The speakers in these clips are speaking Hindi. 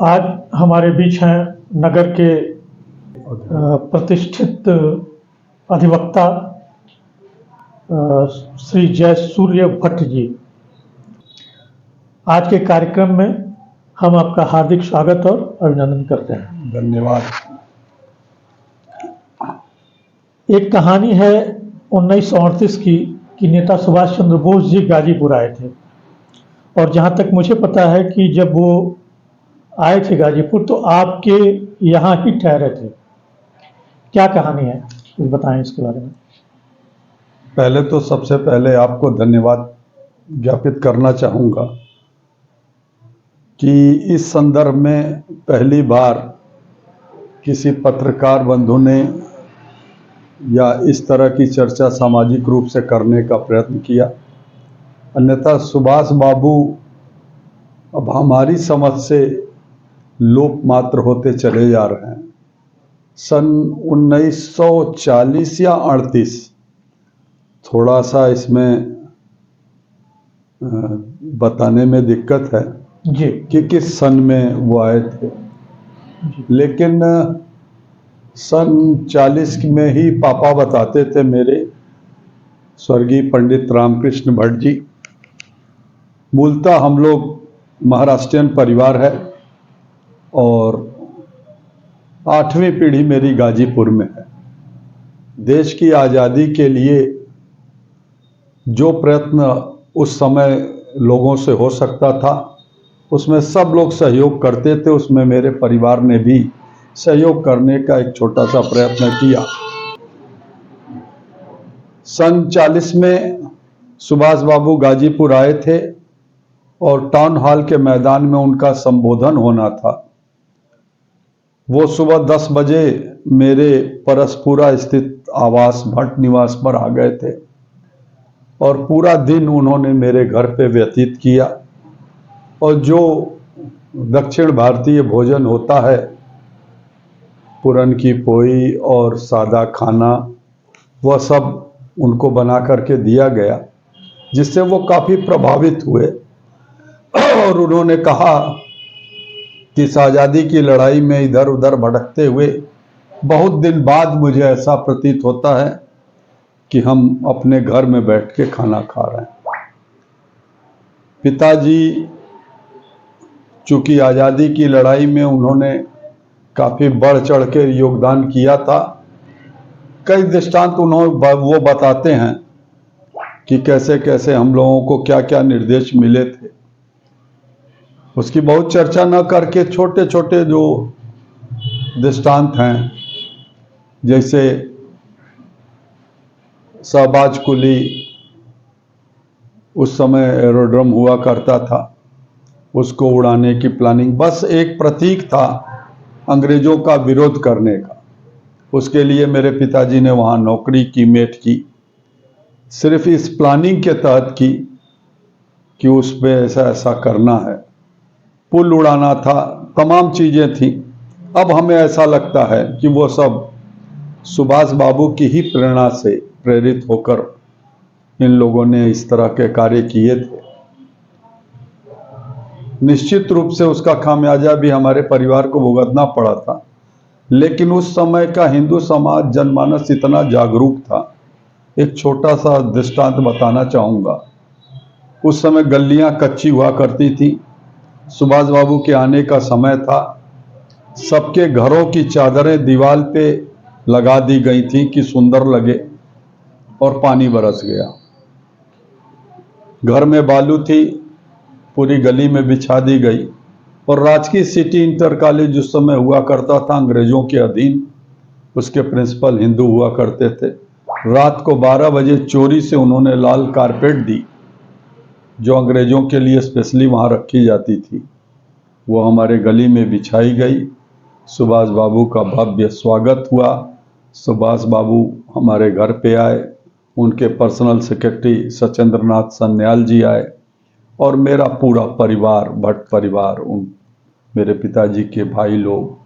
आज हमारे बीच हैं नगर के प्रतिष्ठित अधिवक्ता श्री जयसूर्य भट्ट जी। आज के कार्यक्रम में हम आपका हार्दिक स्वागत और अभिनंदन करते हैं। धन्यवाद। एक कहानी है 1938 की कि नेता सुभाष चंद्र बोस जी गाजीपुर आए थे, और जहाँ तक मुझे पता है कि जब वो आए थे गाजीपुर तो आपके यहाँ ही ठहरे थे। क्या कहानी है, कुछ बताएं इसके बारे में। पहले तो सबसे पहले आपको धन्यवाद ज्ञापित करना चाहूँगा कि इस संदर्भ में पहली बार किसी पत्रकार बंधु ने या इस तरह की चर्चा सामाजिक रूप से करने का प्रयत्न किया। अन्यथा सुभाष बाबू अब हमारी समझ से लोप मात्र होते चले जा रहे हैं। सन 1940 या 38, थोड़ा सा इसमें बताने में दिक्कत है जी कि किस सन में वो आए थे, लेकिन सन 40 में ही पापा बताते थे मेरे, स्वर्गीय पंडित रामकृष्ण भट्ट जी। मूलतः हम लोग महाराष्ट्रियन परिवार है और 8वीं पीढ़ी मेरी गाजीपुर में है। देश की आज़ादी के लिए जो प्रयत्न उस समय लोगों से हो सकता था उसमें सब लोग सहयोग करते थे। उसमें मेरे परिवार ने भी सहयोग करने का एक छोटा सा प्रयत्न किया। सन 40 में सुभाष बाबू गाजीपुर आए थे और टाउन हॉल के मैदान में उनका संबोधन होना था। वो सुबह 10 बजे मेरे परसपुरा स्थित आवास भट्ट निवास पर आ गए थे और पूरा दिन उन्होंने मेरे घर पे व्यतीत किया। और जो दक्षिण भारतीय भोजन होता है, पुरन की पोई और सादा खाना, वह सब उनको बना करके दिया गया, जिससे वो काफ़ी प्रभावित हुए। और उन्होंने कहा कि इस आज़ादी की लड़ाई में इधर उधर भटकते हुए बहुत दिन बाद मुझे ऐसा प्रतीत होता है कि हम अपने घर में बैठ के खाना खा रहे हैं। पिताजी चूँकि आज़ादी की लड़ाई में उन्होंने काफ़ी बढ़ चढ़ के योगदान किया था। कई दृष्टांत वो बताते हैं कि कैसे कैसे हम लोगों को क्या क्या निर्देश मिले थे। उसकी बहुत चर्चा न करके छोटे छोटे जो दृष्टांत हैं, जैसे शहबाज कुली, उस समय एरोड्रम हुआ करता था, उसको उड़ाने की प्लानिंग बस एक प्रतीक था अंग्रेजों का विरोध करने का। उसके लिए मेरे पिताजी ने वहाँ नौकरी की, मेट की, सिर्फ इस प्लानिंग के तहत की कि उस पर ऐसा ऐसा करना है। पुल उड़ाना था, तमाम चीज़ें थी। अब हमें ऐसा लगता है कि वो सब सुभाष बाबू की ही प्रेरणा से प्रेरित होकर इन लोगों ने इस तरह के कार्य किए थे। निश्चित रूप से उसका खामियाजा भी हमारे परिवार को भुगतना पड़ा था, लेकिन उस समय का हिंदू समाज, जनमानस इतना जागरूक था। एक छोटा सा दृष्टांत बताना चाहूँगा। उस समय गलियाँ कच्ची हुआ करती थी। सुभाष बाबू के आने का समय था। सबके घरों की चादरें दीवार पे लगा दी गई थी कि सुंदर लगे, और पानी बरस गया। घर में बालू थी, पूरी गली में बिछा दी गई। और राजकीय सिटी इंटर कॉलेज उस समय हुआ करता था अंग्रेजों के अधीन, उसके प्रिंसिपल हिंदू हुआ करते थे। रात को 12 बजे चोरी से उन्होंने लाल कारपेट दी, जो अंग्रेजों के लिए स्पेशली वहाँ रखी जाती थी, वो हमारे गली में बिछाई गई। सुभाष बाबू का भव्य स्वागत हुआ। सुभाष बाबू हमारे घर पे आए, उनके पर्सनल सेक्रेटरी सचेंद्र नाथ सन्याल जी आए, और मेरा पूरा परिवार, भट्ट परिवार, उन मेरे पिताजी के भाई लोग,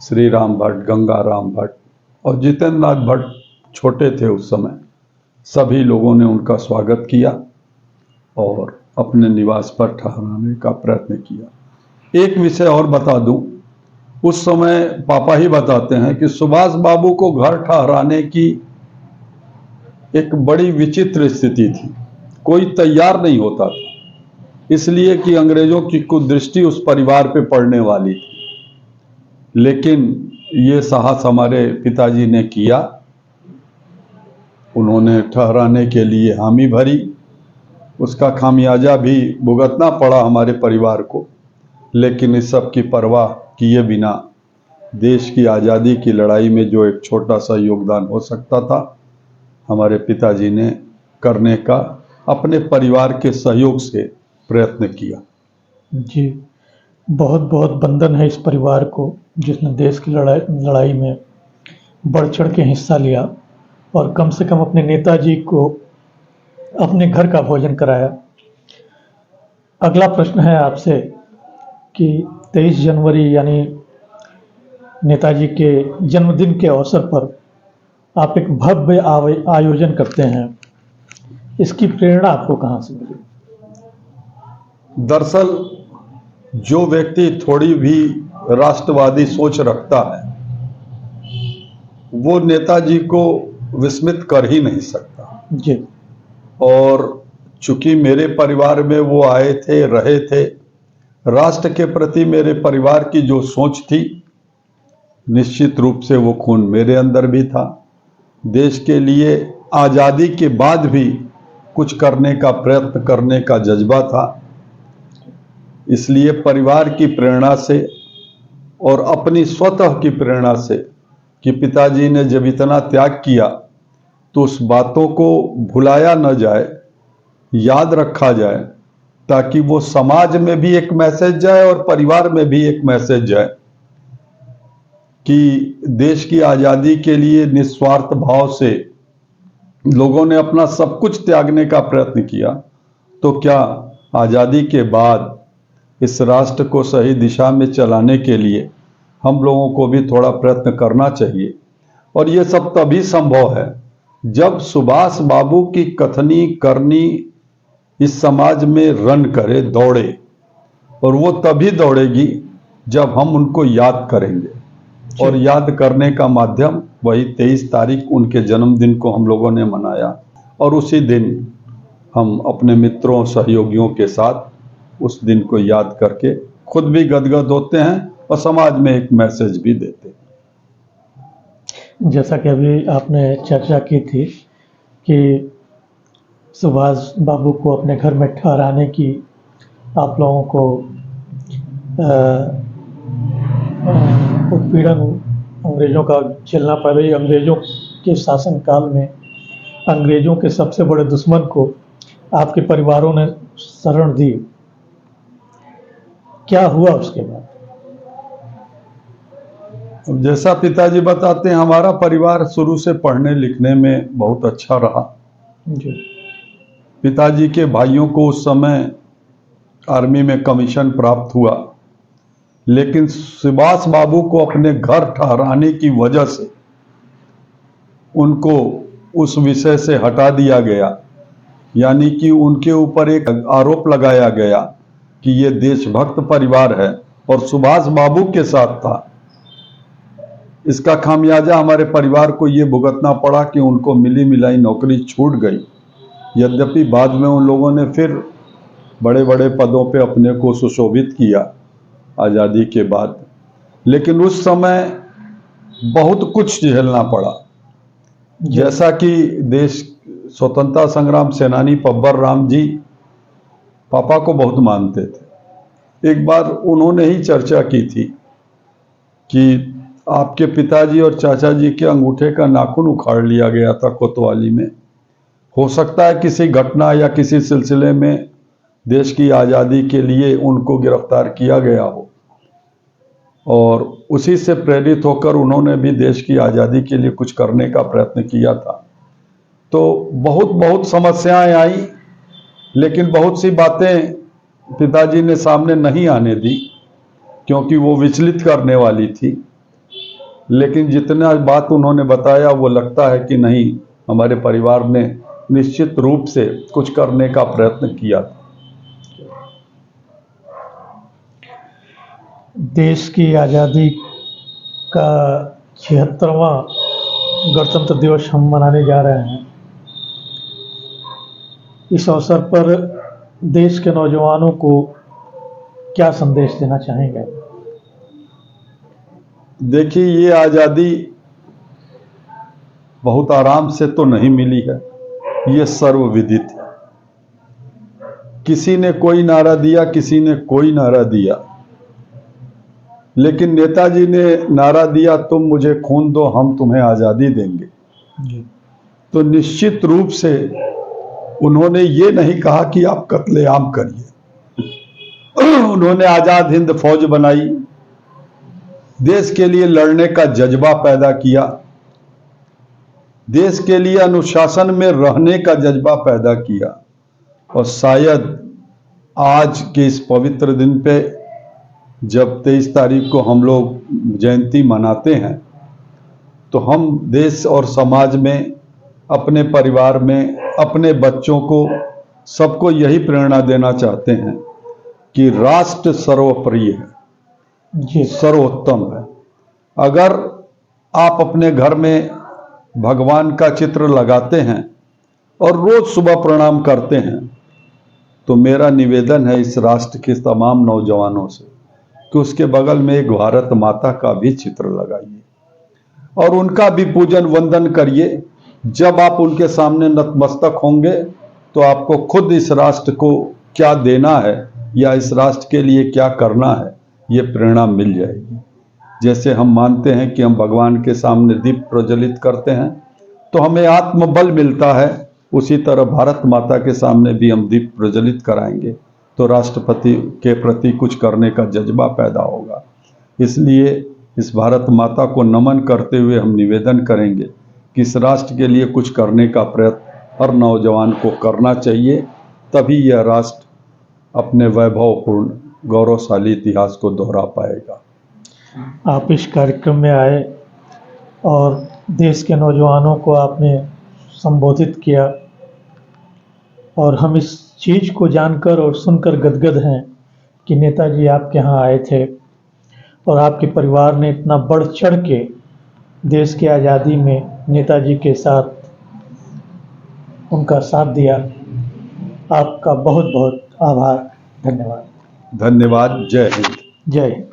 श्री राम भट्ट, गंगा राम भट्ट और जितेंद्र नाथ भट्ट छोटे थे उस समय, सभी लोगों ने उनका स्वागत किया और अपने निवास पर ठहराने का प्रयत्न किया। एक विषय और बता दूं, उस समय पापा ही बताते हैं कि सुभाष बाबू को घर ठहराने की एक बड़ी विचित्र स्थिति थी। कोई तैयार नहीं होता था, इसलिए कि अंग्रेजों की कुदृष्टि उस परिवार पे पड़ने वाली थी। लेकिन ये साहस हमारे पिताजी ने किया, उन्होंने ठहराने के लिए हामी भरी। उसका खामियाजा भी भुगतना पड़ा हमारे परिवार को, लेकिन इस सब की परवाह किए बिना देश की आज़ादी की लड़ाई में जो एक छोटा सा योगदान हो सकता था, हमारे पिताजी ने करने का अपने परिवार के सहयोग से प्रयत्न किया। जी, बहुत बहुत वंदन है इस परिवार को जिसने देश की लड़ाई में बढ़ चढ़ के हिस्सा लिया और कम से कम अपने नेताजी को अपने घर का भोजन कराया। अगला प्रश्न है आपसे कि 23 जनवरी यानी नेताजी के जन्मदिन के अवसर पर आप एक भव्य आयोजन करते हैं, इसकी प्रेरणा आपको कहाँ से मिली? दरअसल जो व्यक्ति थोड़ी भी राष्ट्रवादी सोच रखता है वो नेताजी को विस्मित कर ही नहीं सकता। जी, और चूंकि मेरे परिवार में वो आए थे, रहे थे, राष्ट्र के प्रति मेरे परिवार की जो सोच थी, निश्चित रूप से वो खून मेरे अंदर भी था। देश के लिए आज़ादी के बाद भी कुछ करने का प्रयत्न करने का जज्बा था। इसलिए परिवार की प्रेरणा से और अपनी स्वतः की प्रेरणा से कि पिताजी ने जब इतना त्याग किया तो उस बातों को भुलाया न जाए, याद रखा जाए, ताकि वो समाज में भी एक मैसेज जाए और परिवार में भी एक मैसेज जाए कि देश की आज़ादी के लिए निस्वार्थ भाव से लोगों ने अपना सब कुछ त्यागने का प्रयत्न किया, तो क्या आज़ादी के बाद इस राष्ट्र को सही दिशा में चलाने के लिए हम लोगों को भी थोड़ा प्रयत्न करना चाहिए। और ये सब तभी संभव है जब सुभाष बाबू की कथनी करनी इस समाज में रन करे, दौड़े, और वो तभी दौड़ेगी जब हम उनको याद करेंगे। और याद करने का माध्यम वही 23 तारीख उनके जन्मदिन को हम लोगों ने मनाया, और उसी दिन हम अपने मित्रों सहयोगियों के साथ उस दिन को याद करके खुद भी गदगद होते हैं और समाज में एक मैसेज भी देते हैं। जैसा कि अभी आपने चर्चा की थी कि सुभाष बाबू को अपने घर में ठहराने की आप लोगों को उत्पीड़न अंग्रेज़ों का झेलना पड़ रही। अंग्रेज़ों के शासनकाल में अंग्रेज़ों के सबसे बड़े दुश्मन को आपके परिवारों ने शरण दी, क्या हुआ उसके बाद? जैसा पिताजी बताते हैं, हमारा परिवार शुरू से पढ़ने लिखने में बहुत अच्छा रहा। जी, पिताजी के भाइयों को उस समय आर्मी में कमीशन प्राप्त हुआ, लेकिन सुभाष बाबू को अपने घर ठहराने की वजह से उनको उस विषय से हटा दिया गया। यानी कि उनके ऊपर एक आरोप लगाया गया कि ये देशभक्त परिवार है और सुभाष बाबू के साथ था। इसका खामियाजा हमारे परिवार को ये भुगतना पड़ा कि उनको मिली मिलाई नौकरी छूट गई। यद्यपि बाद में उन लोगों ने फिर बड़े बड़े पदों पे अपने को सुशोभित किया आज़ादी के बाद, लेकिन उस समय बहुत कुछ झेलना पड़ा। जैसा कि देश स्वतंत्रता संग्राम सेनानी पब्बर राम जी पापा को बहुत मानते थे। एक बार उन्होंने ही चर्चा की थी कि आपके पिताजी और चाचा जी के अंगूठे का नाखून उखाड़ लिया गया था कोतवाली में। हो सकता है किसी घटना या किसी सिलसिले में देश की आज़ादी के लिए उनको गिरफ्तार किया गया हो, और उसी से प्रेरित होकर उन्होंने भी देश की आज़ादी के लिए कुछ करने का प्रयत्न किया था। तो बहुत समस्याएं आई, लेकिन बहुत सी बातें पिताजी ने सामने नहीं आने दी क्योंकि वो विचलित करने वाली थी। लेकिन जितना बात उन्होंने बताया वो लगता है कि नहीं, हमारे परिवार ने निश्चित रूप से कुछ करने का प्रयत्न किया था। देश की आज़ादी का 76वां गणतंत्र दिवस हम मनाने जा रहे हैं। इस अवसर पर देश के नौजवानों को क्या संदेश देना चाहेंगे? देखिए, ये आज़ादी बहुत आराम से तो नहीं मिली है, ये सर्वविदित है। किसी ने कोई नारा दिया, किसी ने कोई नारा दिया, लेकिन नेताजी ने नारा दिया, तुम मुझे खून दो, हम तुम्हें आज़ादी देंगे। जी। तो निश्चित रूप से उन्होंने ये नहीं कहा कि आप कत्लेआम करिए। उन्होंने आज़ाद हिंद फौज बनाई, देश के लिए लड़ने का जज्बा पैदा किया, देश के लिए अनुशासन में रहने का जज्बा पैदा किया। और शायद आज के इस पवित्र दिन पे, जब 23 तारीख को हम लोग जयंती मनाते हैं, तो हम देश और समाज में, अपने परिवार में, अपने बच्चों को, सबको यही प्रेरणा देना चाहते हैं कि राष्ट्र सर्वोपरि है, जी। सर्वोत्तम है। अगर आप अपने घर में भगवान का चित्र लगाते हैं और रोज सुबह प्रणाम करते हैं, तो मेरा निवेदन है इस राष्ट्र के तमाम नौजवानों से कि उसके बगल में एक भारत माता का भी चित्र लगाइए और उनका भी पूजन वंदन करिए। जब आप उनके सामने नतमस्तक होंगे, तो आपको खुद इस राष्ट्र को क्या देना है या इस राष्ट्र के लिए क्या करना है, ये प्रेरणा मिल जाएगी। जैसे हम मानते हैं कि हम भगवान के सामने दीप प्रज्वलित करते हैं तो हमें आत्मबल मिलता है, उसी तरह भारत माता के सामने भी हम दीप प्रज्वलित कराएंगे तो राष्ट्रपति के प्रति कुछ करने का जज्बा पैदा होगा। इसलिए इस भारत माता को नमन करते हुए हम निवेदन करेंगे कि इस राष्ट्र के लिए कुछ करने का प्रयत्न हर नौजवान को करना चाहिए, तभी यह राष्ट्र अपने वैभवपूर्ण गौरवशाली इतिहास को दोहरा पाएगा। आप इस कार्यक्रम में आए और देश के नौजवानों को आपने संबोधित किया, और हम इस चीज़ को जानकर और सुनकर गदगद हैं कि नेताजी आपके यहाँ आए थे और आपके परिवार ने इतना बढ़ चढ़ के देश की आज़ादी में नेताजी के साथ उनका साथ दिया। आपका बहुत बहुत आभार। धन्यवाद। धन्यवाद। जय हिंद। जय हिंद।